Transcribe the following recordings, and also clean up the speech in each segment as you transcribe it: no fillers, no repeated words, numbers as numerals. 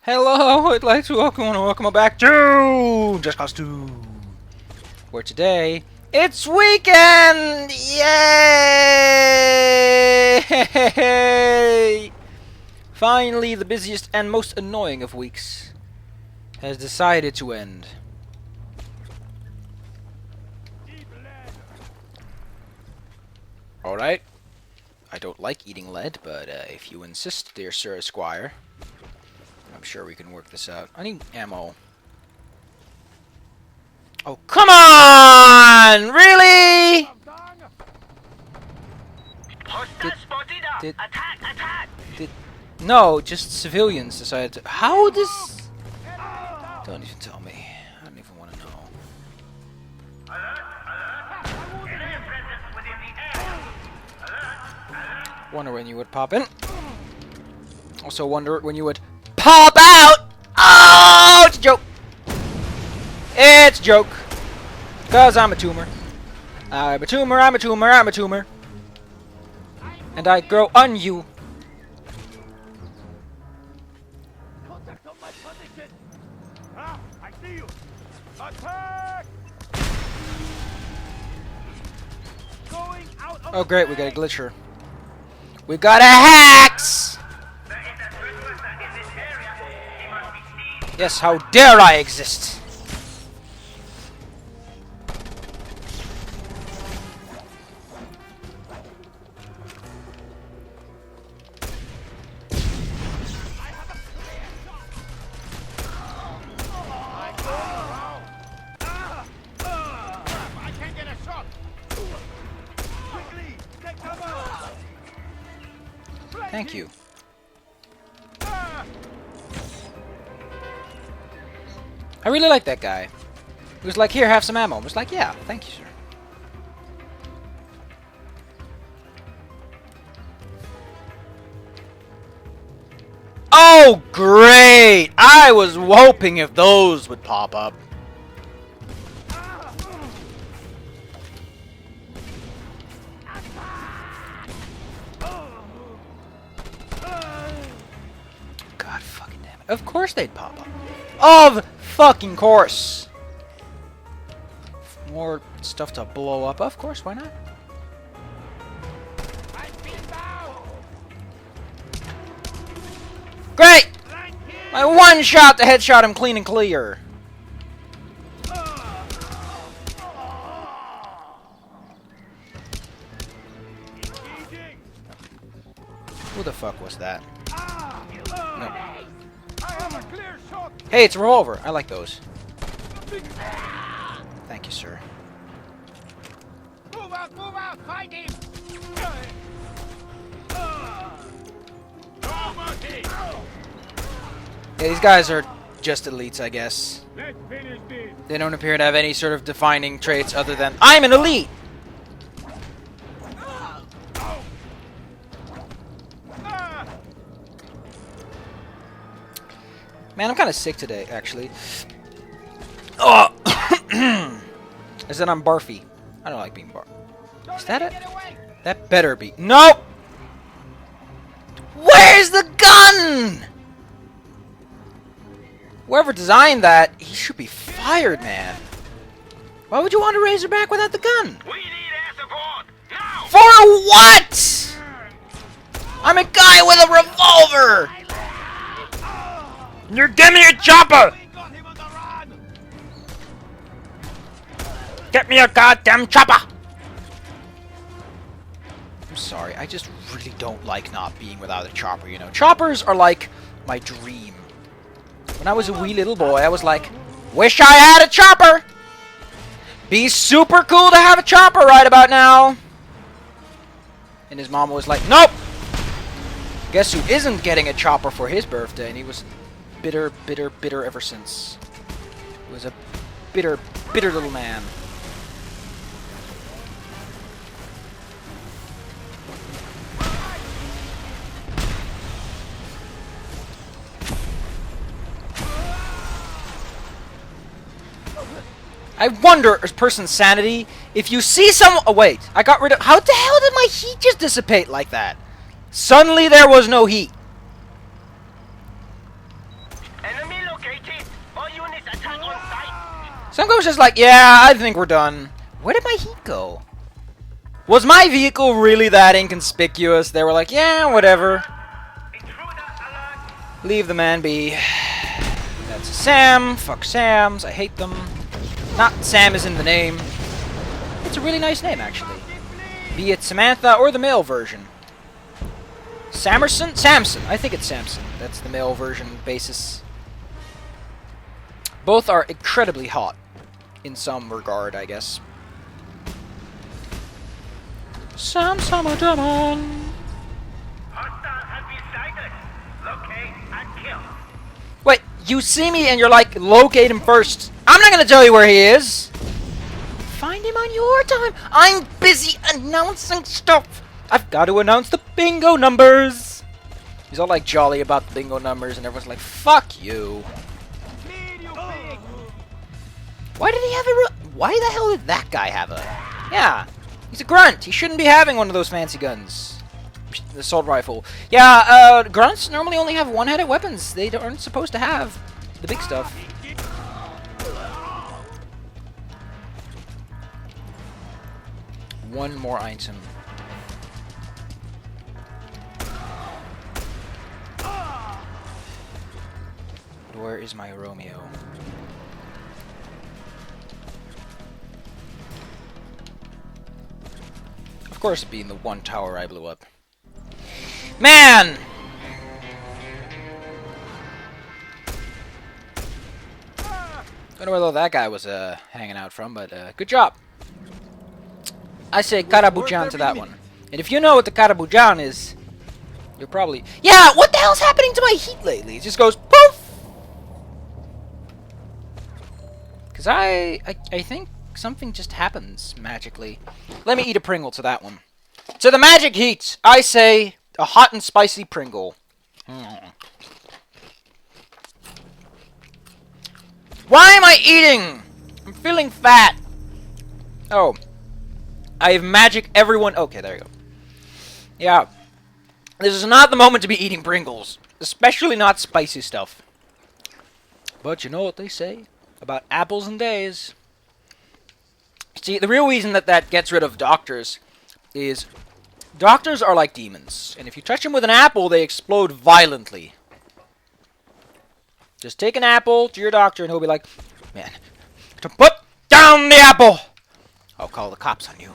Hello, I'd like to welcome back to Just Cause 2. Where today, it's weekend! Yay! Finally, the busiest and most annoying of weeks has decided to end. Alright. I don't like eating lead, but if you insist, dear Sir Esquire, I'm sure we can work this out. I need ammo. Oh, come on! Really? No, just civilians decided to... How this... Don't even tell me. I don't even want to know. Wonder when you would pop in. Also wonder when you would pop out! Oh, it's a joke! It's a joke. Because I'm a tumor. I'm a tumor, I'm a tumor, I'm a tumor. And I grow on you. Contact on my position. Ah, I see you. Attack! Going out of Oh great, we got a glitcher. We got a hacks! Yes, how dare I exist? I can't get a shot. Quickly, take cover. Thank you. I really like that guy. He was like, here, have some ammo. I was like, yeah, thank you, sir. Oh, great! I was hoping if those would pop up. God fucking damn it. Of course they'd pop up. Of fucking course. More stuff to blow up. Of course, why not? Great! My one shot to headshot him clean and clear. Who the fuck was that? No. Hey, it's a revolver. I like those. Thank you, sir. Move out, find him. Yeah, these guys are just elites, I guess. Let's finish this. They don't appear to have any sort of defining traits other than I'm an elite! Man, I'm kind of sick today, actually. Oh! I said I'm barfy. I don't like being barf. Is that it? That better be. Nope! Where's the gun? Whoever designed that, he should be fired, man. Why would you want a Razorback without the gun? We need air support now. For what? I'm a guy with a revolver! You're giving me a chopper! Got him on the run. Get me a goddamn chopper! I'm sorry, I just really don't like not being without a chopper, you know. Choppers are like my dream. When I was a wee little boy, I was like, wish I had a chopper! Be super cool to have a chopper right about now! And his mom was like, nope! Guess who isn't getting a chopper for his birthday? And he was bitter, bitter, bitter ever since. He was a bitter, bitter little man. I wonder, a person's sanity, if you see someone... Oh, wait. I got rid of... How the hell did my heat just dissipate like that? Suddenly there was no heat. Repeat. All units attack on site. Some goes just like, yeah, I think we're done. Where did my heat go? Was my vehicle really that inconspicuous? They were like, yeah, whatever. Intruder alert. Leave the man be. That's a Sam. Fuck Sams. I hate them. Not Sam is in the name. It's a really nice name, actually. Be it Samantha or the male version. Samerson? Samson. I think it's Samson. That's the male version basis. Both are incredibly hot. In some regard, I guess. Sam Samadamon. Hostile has been sighted. Locate and kill. Wait, you see me and you're like, locate him first. I'm not gonna tell you where he is. Find him on your time. I'm busy announcing stuff. I've got to announce the bingo numbers. He's all like jolly about the bingo numbers and everyone's like, fuck you. Why did he have a... Why the hell did that guy have a... Yeah, he's a grunt. He shouldn't be having one of those fancy guns. The assault rifle. Yeah, grunts normally only have one-handed weapons. They aren't supposed to have the big stuff. One more item. Where is my Romeo? Of course, being the one tower I blew up. Man! Don't know where that guy was hanging out from, but good job. I say Karabujan to that one. And if you know what the Karabujan is, you're probably... Yeah, what the hell's happening to my heat lately? It just goes poof! Because I think something just happens magically. Let me eat a Pringle to that one. To the magic heat, I say a hot and spicy Pringle. Why am I eating? I'm feeling fat. Oh. I have magic everyone... Okay, there you go. Yeah. This is not the moment to be eating Pringles. Especially not spicy stuff. But you know what they say about apples and days. See, the real reason that gets rid of doctors is... Doctors are like demons. And if you touch them with an apple, they explode violently. Just take an apple to your doctor and he'll be like, man, to put down the apple! I'll call the cops on you.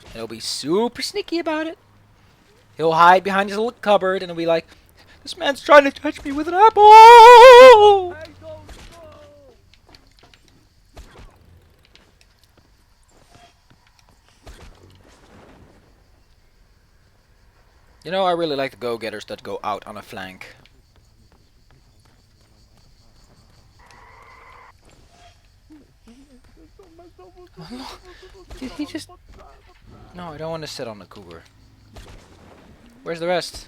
And he'll be super sneaky about it. He'll hide behind his little cupboard and he'll be like, this man's trying to touch me with an apple! I don't know. You know, I really like the go-getters that go out on a flank. Did he just... No, I don't want to sit on the cougar. Where's the rest?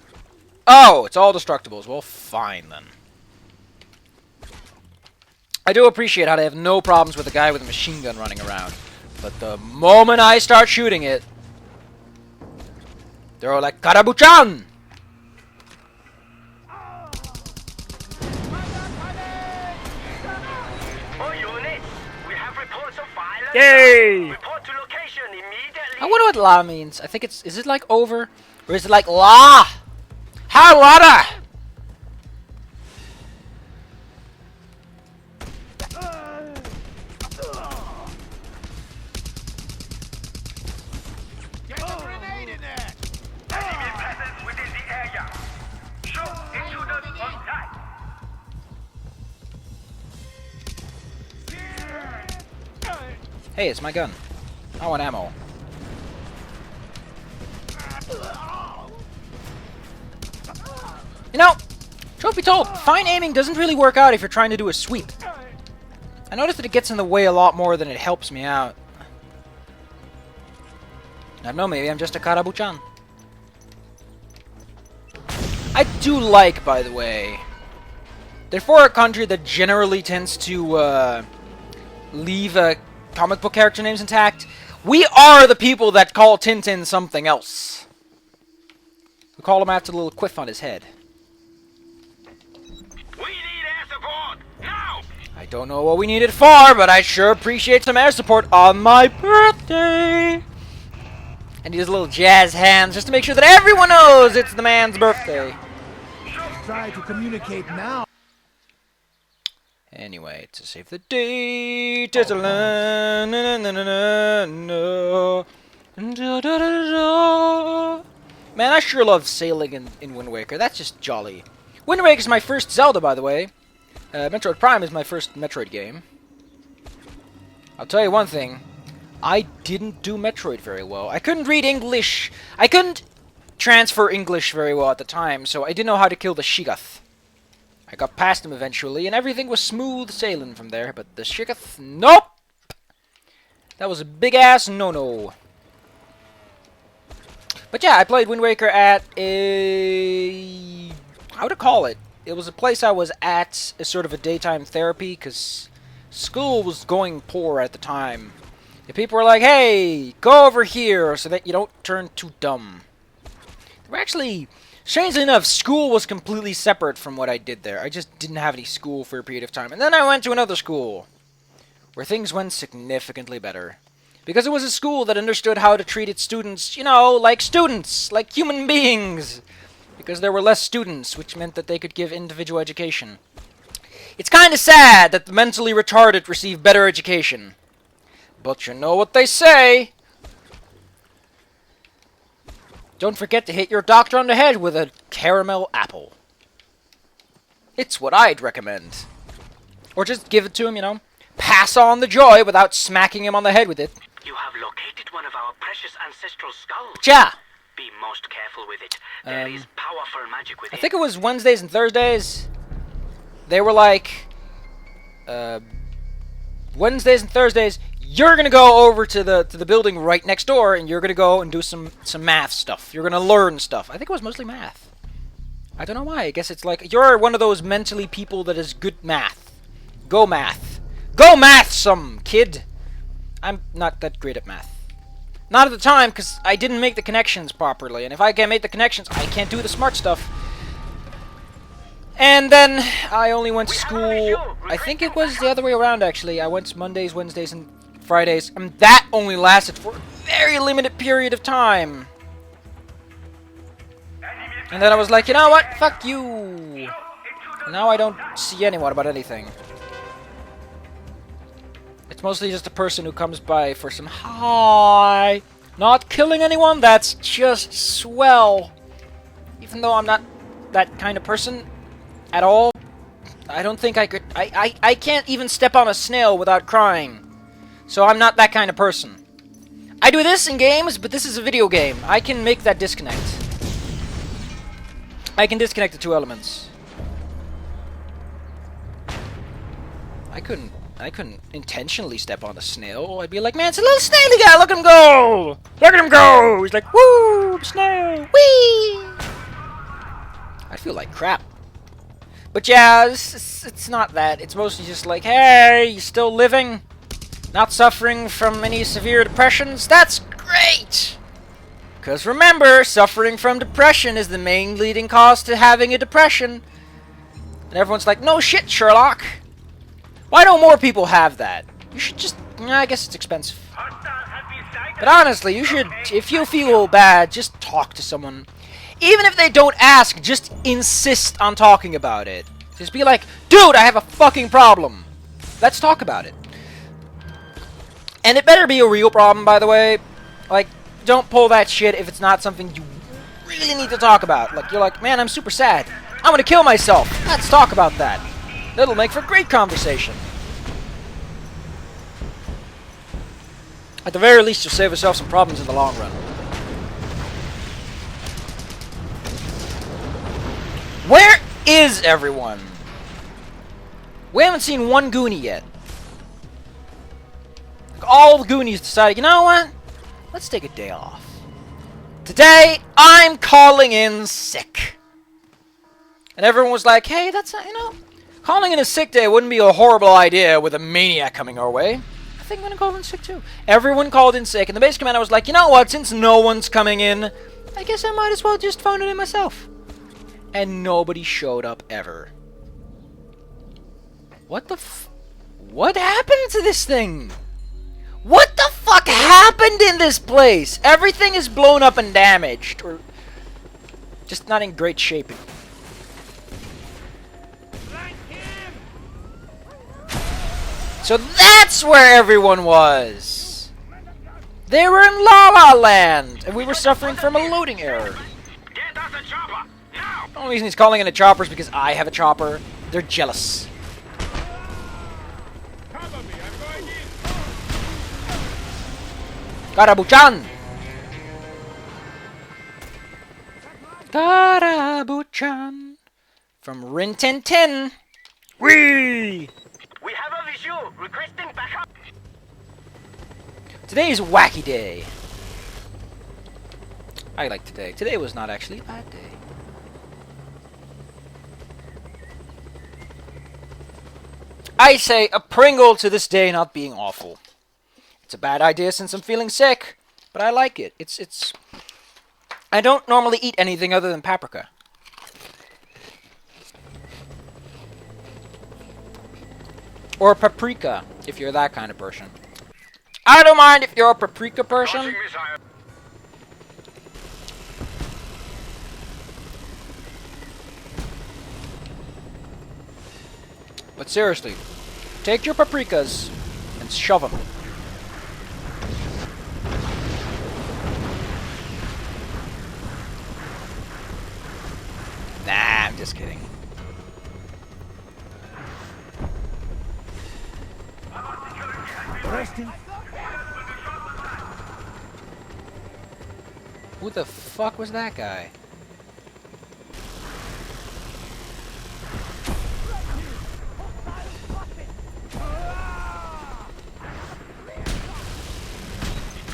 Oh, it's all destructibles. Well, fine then. I do appreciate how they have no problems with a guy with a machine gun running around. But the moment I start shooting it, they're all like, Karabuchan! All units, we have reports of violence. Yay! Report to location immediately. I wonder what la means. I think it's... Is it like over? Or is it like la? Harada! Get a grenade in there. Enemy presence within the area. Show intruders on site. Hey, it's my gun. I want ammo. You know, truth be told, fine aiming doesn't really work out if you're trying to do a sweep. I noticed that it gets in the way a lot more than it helps me out. I don't know, maybe I'm just a Karabuchan. I do like, by the way, that for a country that generally tends to leave comic book character names intact, we are the people that call Tintin something else. We call him after the little quiff on his head. We need air support. don't know what we need it for, but I sure appreciate some air support on my birthday. And use little jazz hands just to make sure that everyone knows it's the man's birthday. Try to communicate now. Anyway, to save the date, it's a la na na na na na. Da, da, da, da. Man, I sure love sailing in Wind Waker. That's just jolly. Wind Waker is my first Zelda, by the way. Metroid Prime is my first Metroid game. I'll tell you one thing. I didn't do Metroid very well. I couldn't read English. I couldn't transfer English very well at the time, so I didn't know how to kill the Shiggoth. I got past him eventually, and everything was smooth sailing from there, but the Shiggoth, nope! That was a big-ass no-no. But yeah, I played Wind Waker at a... how to call it? It was a place I was at as sort of a daytime therapy, because school was going poor at the time. And people were like, hey, go over here so that you don't turn too dumb. They were actually... strangely enough, school was completely separate from what I did there. I just didn't have any school for a period of time. And then I went to another school, where things went significantly better. Because it was a school that understood how to treat its students, you know, like human beings. Because there were less students, which meant that they could give individual education. It's kind of sad that the mentally retarded receive better education. But you know what they say. Don't forget to hit your doctor on the head with a caramel apple. It's what I'd recommend. Or just give it to him, you know. Pass on the joy without smacking him on the head with it. You have located one of our precious ancestral skulls. Ja! Be most careful with it. There is powerful magic with I it. think it was Wednesdays and Thursdays. They were like... Wednesdays and Thursdays, you're gonna go over to the building right next door, and you're gonna go and do some math stuff. You're gonna learn stuff. I think it was mostly math. I don't know why. I guess it's like, you're one of those mentally people that is good math. Go math. Go math some, kid! I'm not that great at math. Not at the time, because I didn't make the connections properly, and if I can't make the connections, I can't do the smart stuff. And then, I only went to school, I think it was the other way around, actually. I went Mondays, Wednesdays, and Fridays, and that only lasted for a very limited period of time. And then I was like, you know what? Fuck you! And now I don't see anyone about anything. It's mostly just a person who comes by for some hi. Not killing anyone, that's just swell. Even though I'm not that kind of person at all, I don't think I could... I can't even step on a snail without crying. So I'm not that kind of person. I do this in games, but this is a video game. I can make that disconnect. I can disconnect the two elements. I couldn't intentionally step on a snail. I'd be like, man, it's a little snaily guy, look at him go! Look at him go! He's like, woo, snail, whee! I feel like crap. But yeah, it's not that. It's mostly just like, hey, you still living? Not suffering from any severe depressions? That's great! Because remember, suffering from depression is the main leading cause to having a depression. And everyone's like, no shit, Sherlock. Why don't more people have that? You should just... I guess it's expensive. But honestly, you should... if you feel bad, just talk to someone. Even if they don't ask, just insist on talking about it. Just be like, dude, I have a fucking problem. Let's talk about it. And it better be a real problem, by the way. Like, don't pull that shit if it's not something you really need to talk about. Like, you're like, man, I'm super sad. I'm gonna kill myself. Let's talk about that. That'll make for great conversation. At the very least, you'll save yourself some problems in the long run. Where is everyone? We haven't seen one Goonie yet. All the Goonies decided, you know what? Let's take a day off. Today, I'm calling in sick. And everyone was like, hey, that's, you know, calling in a sick day wouldn't be a horrible idea with a maniac coming our way. I think I'm going to call in sick too. Everyone called in sick, and the base commander was like, you know what, since no one's coming in, I guess I might as well just phone it in myself. And nobody showed up ever. What the f... What happened to this thing? What the fuck happened in this place? Everything is blown up and damaged. Or just not in great shape. So that's where everyone was. They were in La La Land, and we were suffering from a loading error. Get us a chopper! Now! The only reason he's calling in a chopper is because I have a chopper. They're jealous. Cover me, I'm going in. Karabuchan! Karabuchan! From Rin Tin Tin. Whee! We have a visual requesting backup. Today is Wacky Day. I like today. Today was not actually a bad day. I say a Pringle to this day not being awful. It's a bad idea since I'm feeling sick, but I like it. It's I don't normally eat anything other than paprika. Or paprika, if you're that kind of person. I don't mind if you're a paprika person. Launching missile. But seriously, take your paprikas and shove them. Nah, I'm just kidding. Resting. Who the fuck was that guy?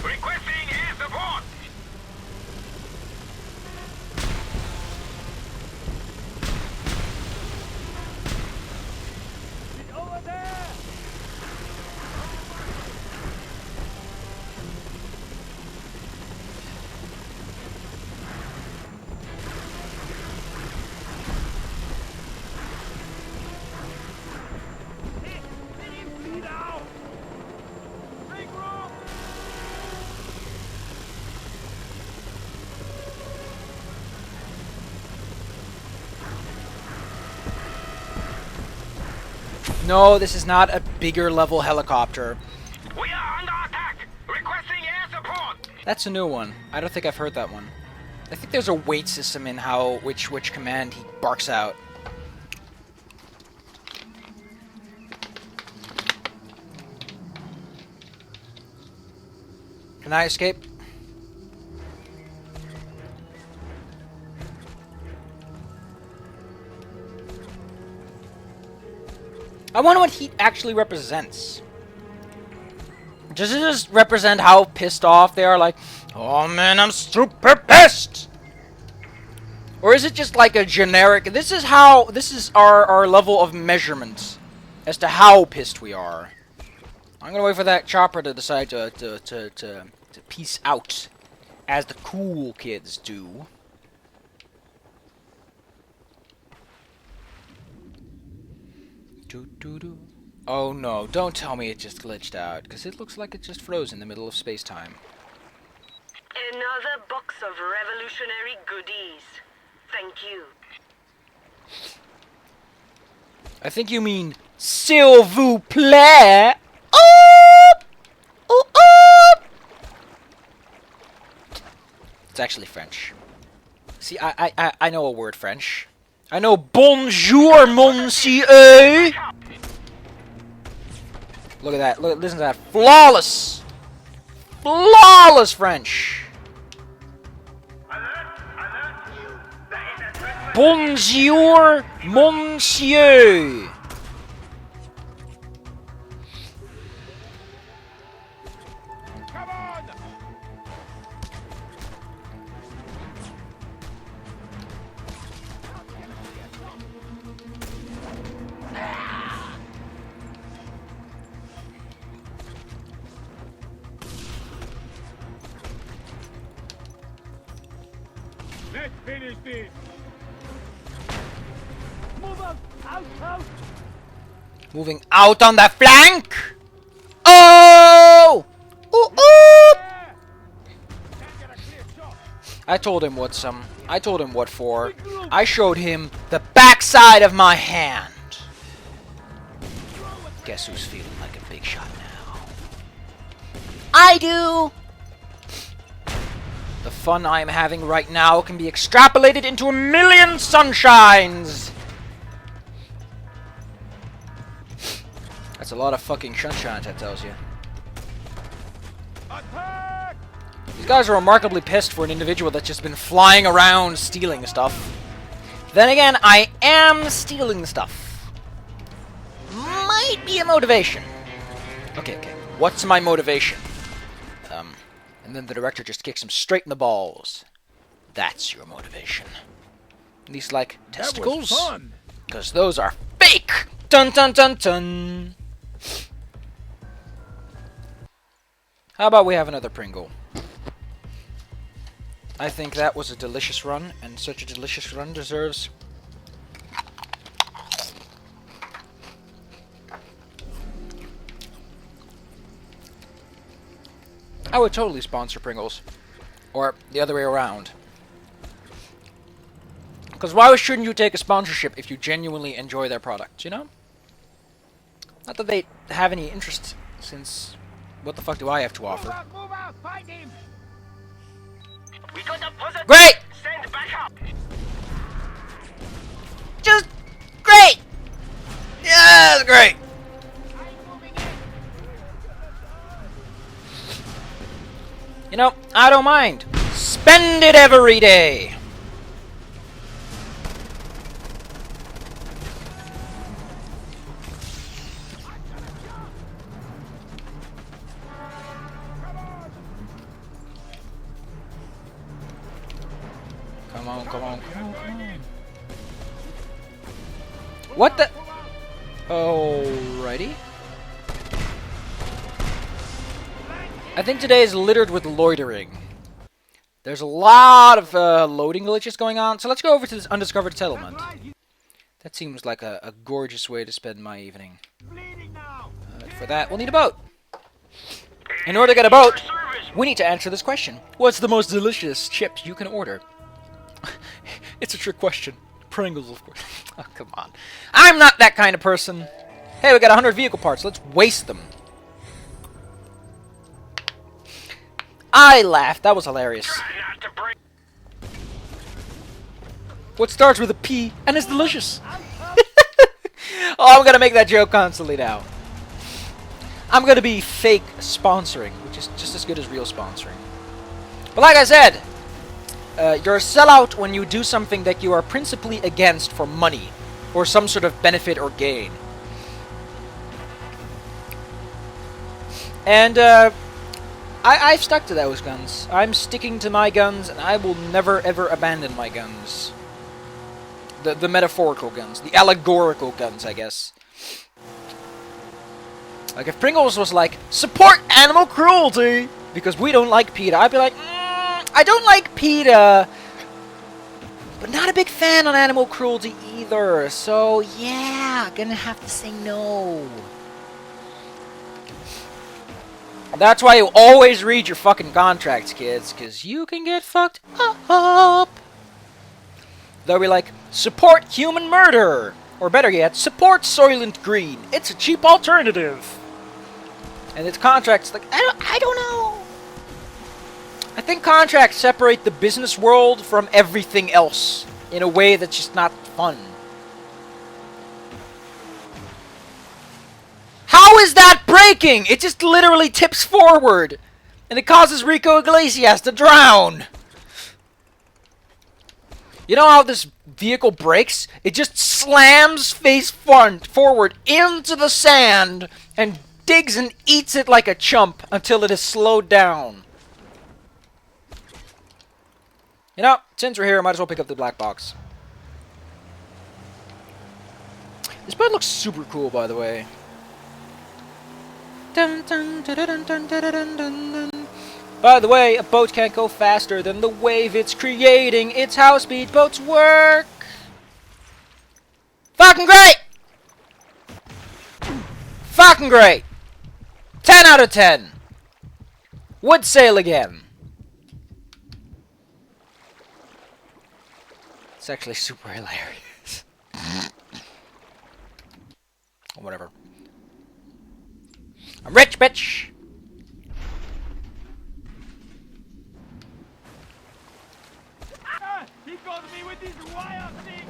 Requesting air support. It's over there. Let him bleed out. Make room. No, this is not a bigger level helicopter. We are under attack. Requesting air support. That's a new one. I don't think I've heard that one. I think there's a weight system in how which command he barks out. Can I escape? I wonder what heat actually represents. Does it just represent how pissed off they are? Like, oh man, I'm super pissed! Or is it just like a generic, this is our level of measurement as to how pissed we are. I'm gonna wait for that chopper to decide to peace out, as the cool kids do. Oh no, don't tell me it just glitched out, because it looks like it just froze in the middle of space-time. Another box of revolutionary goodies. Thank you. I think you mean, s'il vous plaît. Oop! Oop, oop! It's actually French. See, I know a word French. I know bonjour, monsieur. Look at that. Listen to that. Flawless. Flawless French. Bonjour, monsieur. Come on. Let's finish this. Move up. Out, out. Moving out on the flank! Oh! Ooh, ooh! Can't get a clear shot. I told him what for. I showed him the backside of my hand. Guess who's feeling like a big shot now? I do! The fun I am having right now can be extrapolated into a million sunshines! That's a lot of fucking sunshine, that tells you. Attack! These guys are remarkably pissed for an individual that's just been flying around stealing stuff. Then again, I am stealing stuff. Might be a motivation. Okay. What's my motivation? And then the director just kicks him straight in the balls. That's your motivation. These, like, testicles? That was fun. Because those are fake! Dun dun dun dun! How about we have another Pringle? I think that was a delicious run, and such a delicious run deserves... I would totally sponsor Pringles. Or the other way around. Because why shouldn't you take a sponsorship if you genuinely enjoy their product, you know? Not that they have any interest, since what the fuck do I have to offer? Move out, find him. We got a positive. Great! Send back up. Just great! Yeah, that's great! I'm moving in. You know, I don't mind. Spend it every day! Come on. What the? Alrighty. I think today is littered with loitering. There's a lot of loading glitches going on, so let's go over to this undiscovered settlement. That seems like a gorgeous way to spend my evening. Bleeding now. For that, we'll need a boat. In order to get a boat, we need to answer this question. What's the most delicious chips you can order? It's a trick question. Pringles, of course. Oh, come on. I'm not that kind of person. Hey, we got 100 vehicle parts. Let's waste them. I laughed. That was hilarious. Not to break. What starts with a P and is delicious? Oh, I'm gonna make that joke constantly now. I'm gonna be fake sponsoring, which is just as good as real sponsoring. But like I said, you're a sellout when you do something that you are principally against for money or some sort of benefit or gain. And I've stuck to those guns. I'm sticking to my guns, and I will never ever abandon my guns. The metaphorical guns, the allegorical guns, I guess. Like if Pringles was like, support animal cruelty because we don't like PETA, I'd be like, I don't like PETA, but not a big fan on animal cruelty either. So yeah, gonna have to say no. That's why you always read your fucking contracts, kids, because you can get fucked up. They'll be like, support human murder, or better yet, support Soylent Green. It's a cheap alternative. And it's contracts like, I don't know. I think contracts separate the business world from everything else in a way that's just not fun. How is that breaking? It just literally tips forward. And it causes Rico Iglesias to drown. You know how this vehicle brakes? It just slams face forward into the sand and digs and eats it like a chump until it is slowed down. You know, since we're here, I might as well pick up the black box. This boat looks super cool, by the way. Dun, dun, dun, dun, dun, dun, dun, dun, dun. By the way, a boat can't go faster than the wave it's creating. It's how speedboats work. Fucking great! Fucking great! 10 out of 10! Would sail again. It's actually super hilarious. Whatever. I'm rich, bitch! He got me with his wire thing!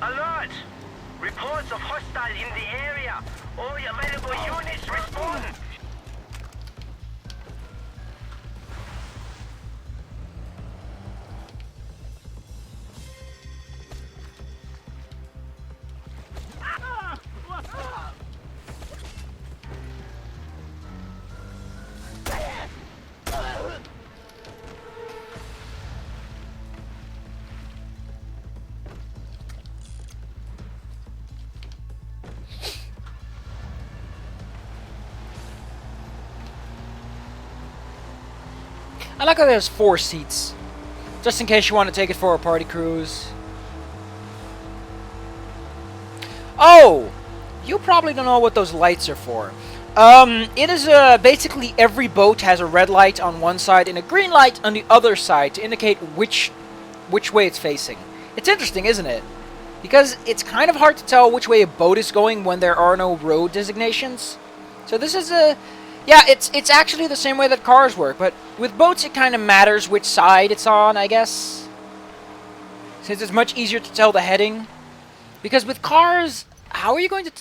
Alert! Reports of hostile in the area. All available units respond. I like how there's 4 seats. Just in case you want to take it for a party cruise. Oh! You probably don't know what those lights are for. It is basically every boat has a red light on one side and a green light on the other side to indicate which way it's facing. It's interesting, isn't it? Because it's kind of hard to tell which way a boat is going when there are no road designations. So this is a... Yeah, it's actually the same way that cars work, but with boats it kind of matters which side it's on, I guess. Since it's much easier to tell the heading. Because with cars, how are you going to...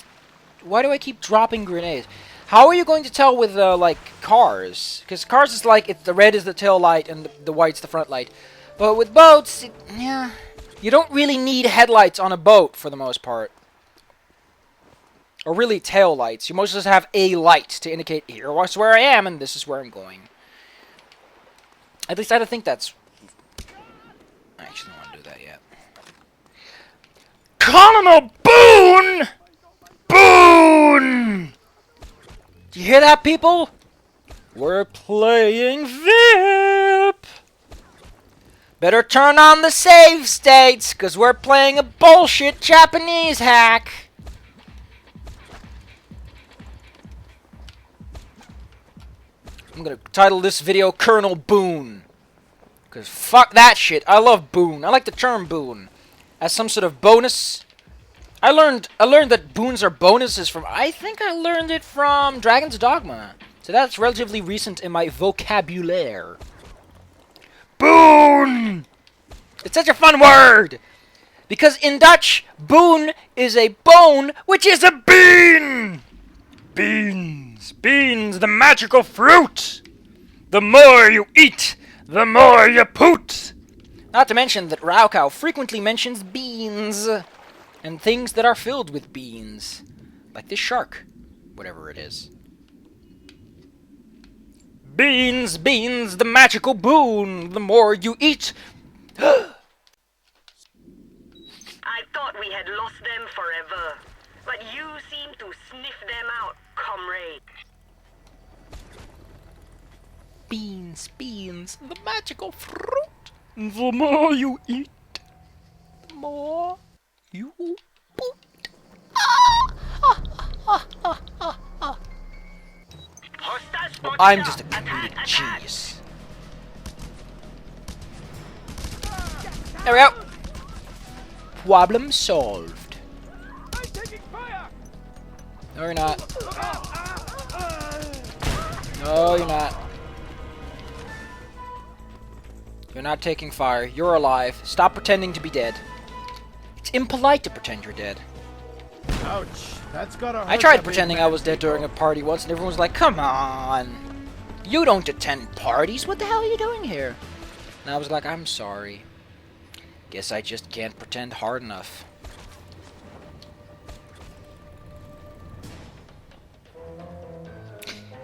Why do I keep dropping grenades? How are you going to tell with, like, cars? Because cars is like, the red is the tail light and the white's the front light. But with boats, yeah... You don't really need headlights on a boat, for the most part. Or really tail lights. You mostly just have a light to indicate, here is where I am, and this is where I'm going. At least I don't think that's... I actually don't want to do that yet. Colonel Boon! Boon! Do you hear that, people? We're playing VIP! Better turn on the save states, because we're playing a bullshit Japanese hack. I'm gonna title this video Colonel Boon. Because fuck that shit. I love Boon. I like the term Boon. As some sort of bonus. I learned that boons are bonuses from... I think I learned it from Dragon's Dogma. So that's relatively recent in my vocabulary. Boon! It's such a fun word! Because in Dutch, boon is a bone, which is a bean! Beans. Beans, the magical fruit! The more you eat, the more you poot! Not to mention that Raukau frequently mentions beans. And things that are filled with beans. Like this shark. Whatever it is. Beans, beans, the magical boon. The more you eat. I thought we had lost them forever. But you seem to sniff them out, comrade. Beans, beans, the magical fruit. The more you eat, the more you poot. I'm just a complete genius. There we go. Problem solved. I'm taking fire! No, you're not. No, you're not. You're not taking fire. You're alive. Stop pretending to be dead. It's impolite to pretend you're dead. Ouch, that's gotta hurt. I tried pretending I was dead during a party once, and everyone was like, "Come on, you don't attend parties. What the hell are you doing here?" And I was like, "I'm sorry. Guess I just can't pretend hard enough."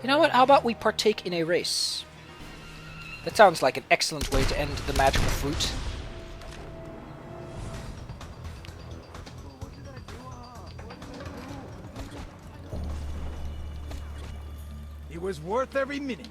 You know what? How about we partake in a race? That sounds like an excellent way to end the magical fruit. It was worth every minute.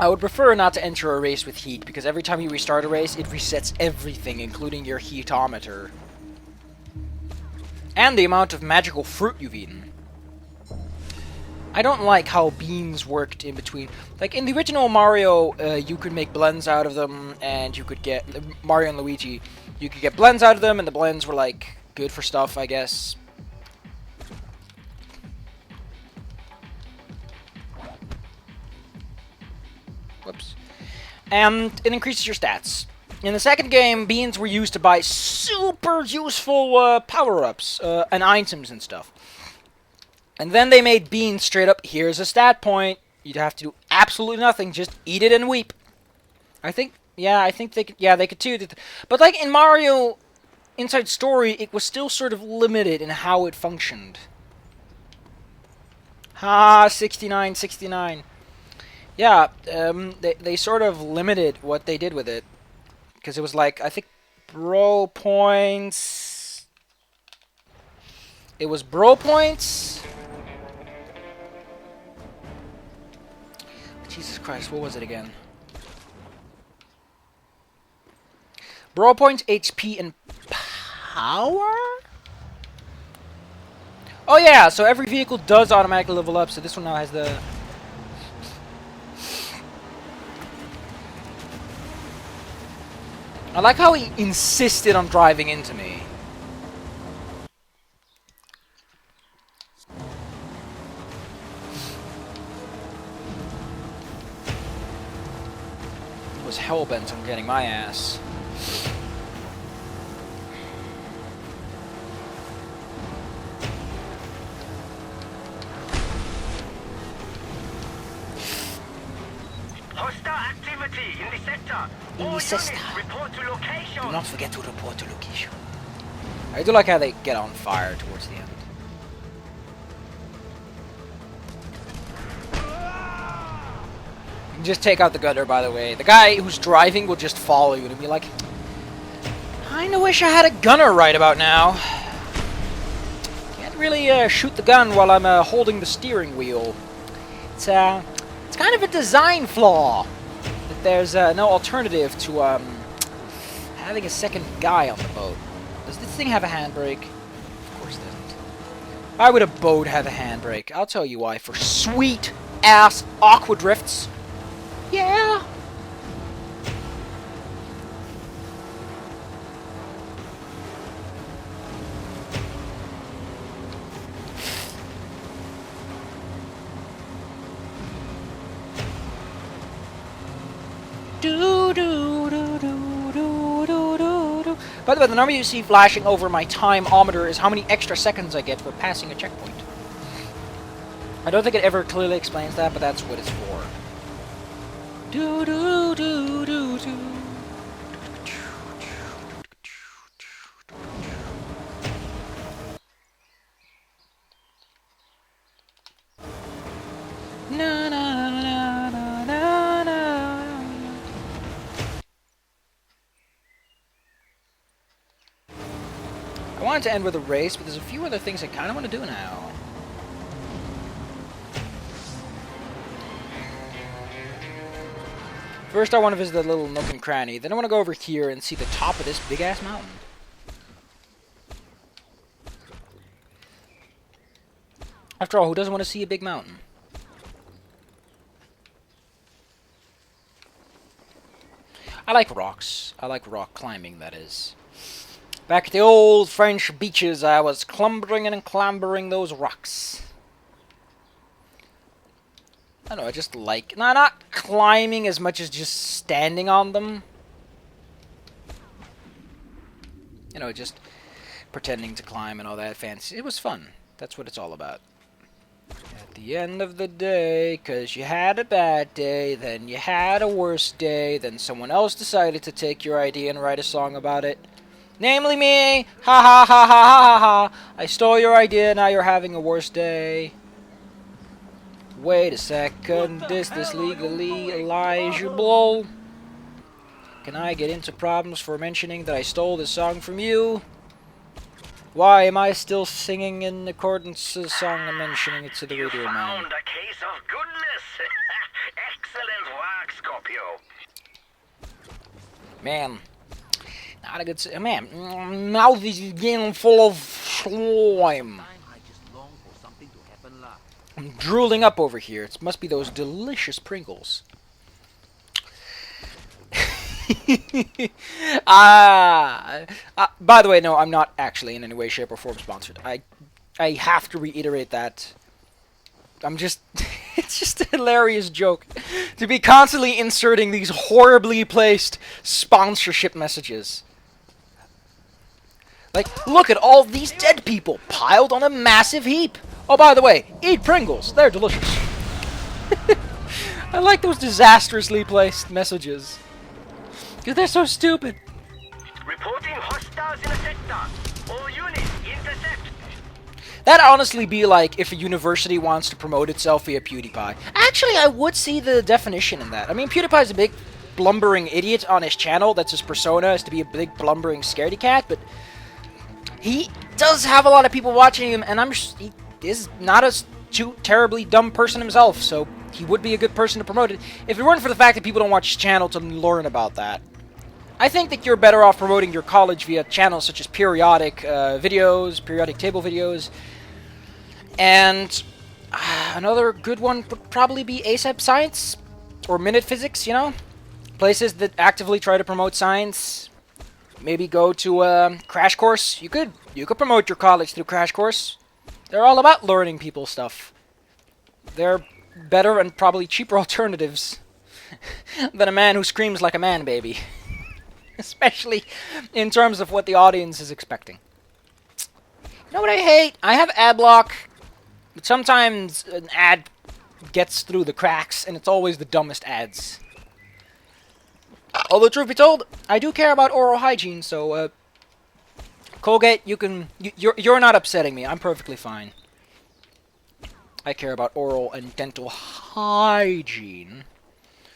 I would prefer not to enter a race with heat, because every time you restart a race, it resets everything, including your heatometer. And the amount of magical fruit you've eaten. I don't like how beans worked in between. Like, in the original Mario, you could make blends out of them, and you could get... Mario and Luigi, you could get blends out of them, and the blends were, like, good for stuff, I guess. Whoops. And it increases your stats. In the second game, beans were used to buy super useful power-ups and items and stuff. And then they made beans straight up, here's a stat point. You'd have to do absolutely nothing, just eat it and weep. I think they could too. But like in Mario Inside Story, it was still sort of limited in how it functioned. 69. Yeah, they sort of limited what they did with it. Because it was like, I think, bro points. It was bro points. Jesus Christ, what was it again? Bro points, HP, and power? Oh yeah, so every vehicle does automatically level up, so this one now has the... I like how he insisted on driving into me. Was hellbent on getting my ass. Hostile activity in the sector. In the All sector. units report to location. Do not forget to report to location. I do like how they get on fire towards the end. You can just take out the gunner, by the way. The guy who's driving will just follow you and be like, I wish I had a gunner right about now. Can't really shoot the gun while I'm holding the steering wheel. It's kind of a design flaw. That there's no alternative to having a second guy on the boat. Does this thing have a handbrake? Of course it doesn't. Why would a boat have a handbrake? I'll tell you why. For sweet-ass aqua drifts. Yeah. By the way, the number you see flashing over my timeometer is how many extra seconds I get for passing a checkpoint. I don't think it ever clearly explains that, but that's what it's for. Na na na na na na. I wanted to end with a race, but there's a few other things I kind of want to do now. First, I want to visit the little nook and cranny. Then I want to go over here and see the top of this big-ass mountain. After all, who doesn't want to see a big mountain? I like rocks. I like rock climbing, that is. Back at the old French beaches, I was clumbering and clambering those rocks. I don't know, I just like... No, not climbing as much as just standing on them. You know, just pretending to climb and all that fancy. It was fun. That's what it's all about. At the end of the day, 'cause you had a bad day, then you had a worse day, then someone else decided to take your idea and write a song about it. Namely me! Ha ha ha ha ha ha ha! I stole your idea, now you're having a worse day. Wait a second, is this legally eligible? Can I get into problems for mentioning that I stole this song from you? Why am I still singing in accordance to the song and mentioning it to the You radio man? found a case of goodness. Excellent work, Man. Not a good... Man, mouth is getting full of slime. I'm drooling up over here. It must be those delicious Pringles. By the way, no, I'm not actually in any way, shape, or form sponsored. I have to reiterate that. I'm just... It's just a hilarious joke to be constantly inserting these horribly placed sponsorship messages. Like, look at all these dead people piled on a massive heap. Oh, by the way, eat Pringles. They're delicious. I like those disastrously placed messages. Because they're so stupid. Reporting hostiles in the sector. All units, intercept. That'd honestly be like if a university wants to promote itself via PewDiePie. Actually, I would see the definition in that. I mean, PewDiePie's a big blumbering idiot on his channel. That's his persona, is to be a big blumbering scaredy cat, but he does have a lot of people watching him, and he is not a too terribly dumb person himself, so he would be a good person to promote it, if it weren't for the fact that people don't watch his channel to learn about that. I think that you're better off promoting your college via channels such as periodic videos, periodic table videos, and another good one would probably be ASAP Science, or Minute Physics, you know? Places that actively try to promote science. Maybe go to a Crash Course. You could promote your college through Crash Course. They're all about learning people stuff. They're better and probably cheaper alternatives than a man who screams like a man baby. Especially in terms of what the audience is expecting. You know what I hate? I have ad block, but sometimes an ad gets through the cracks, and it's always the dumbest ads. Although, truth be told, I do care about oral hygiene, so, Colgate, you're not upsetting me. I'm perfectly fine. I care about oral and dental hygiene,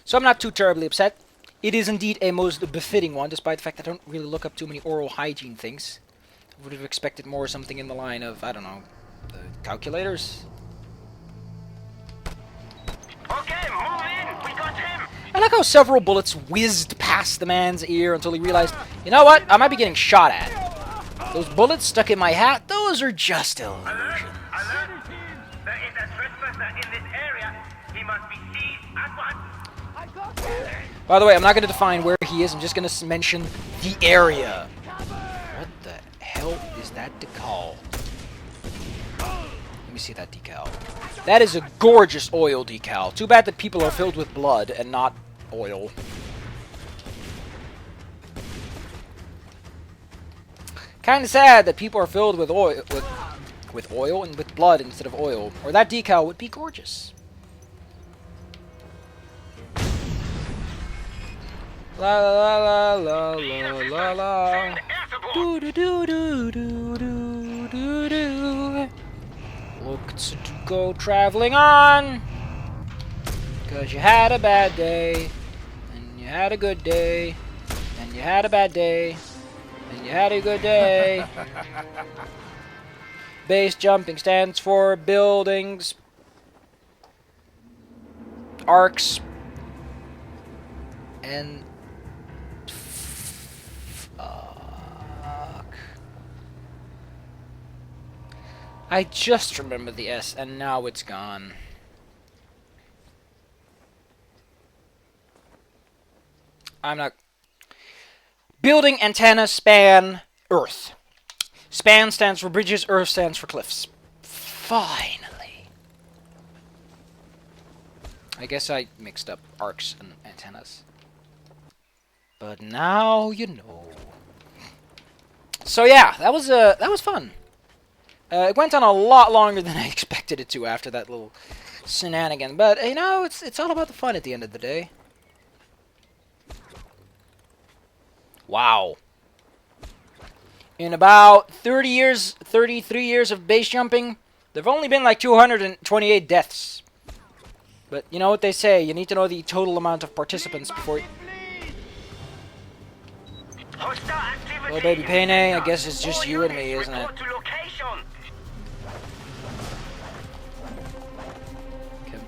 so I'm not too terribly upset. It is indeed a most befitting one, despite the fact that I don't really look up too many oral hygiene things. I would have expected more something in the line of, I don't know, calculators? Okay, move in. We got him. I like how several bullets whizzed past the man's ear until he realized, you know what, I might be getting shot at. Those bullets stuck in my hat, those are just illusions. Alert. There is a trespasser in this area. He must be seized at once. By the way, I'm not going to define where he is, I'm just going to mention the area. What the hell is that decal? Let me see that decal. That is a gorgeous oil decal. Too bad that people are filled with blood and not oil. Kind of sad that people are filled with oil, with oil and with blood instead of oil. Or that decal would be gorgeous. La la la la la la la. Do do do do do do do do. Look to go traveling on. 'Cause you had a bad day, and you had a good day, and you had a bad day, and you had a good day. Base jumping stands for buildings, arcs, and fuck. I just remember the S, and now it's gone. I'm not... Building antenna span Earth. Span stands for bridges, Earth stands for cliffs. Finally. I guess I mixed up arcs and antennas. But now you know. So yeah, that was fun. It went on a lot longer than I expected it to after that little shenanigan. But you know, it's all about the fun at the end of the day. Wow. In about 33 years of base jumping, there have only been like 228 deaths. But you know what they say, you need to know the total amount of participants before... Well, baby Payne, I guess it's just you and me, isn't it?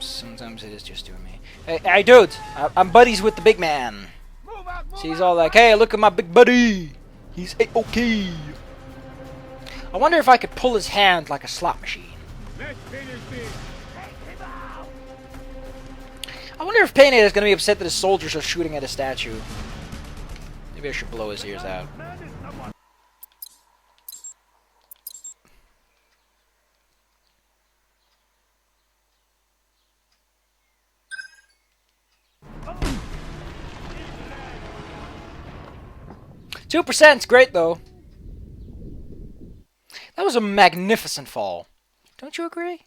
Sometimes it is just you and me. Hey dude, I'm buddies with the big man. Move out See, he's all like, hey, look at my big buddy. He's A-OK. I wonder if I could pull his hand like a slot machine. Let's finish this. I wonder if Payne is going to be upset that his soldiers are shooting at a statue. Maybe I should blow his ears out. %'s great, though. That was a magnificent fall. Don't you agree?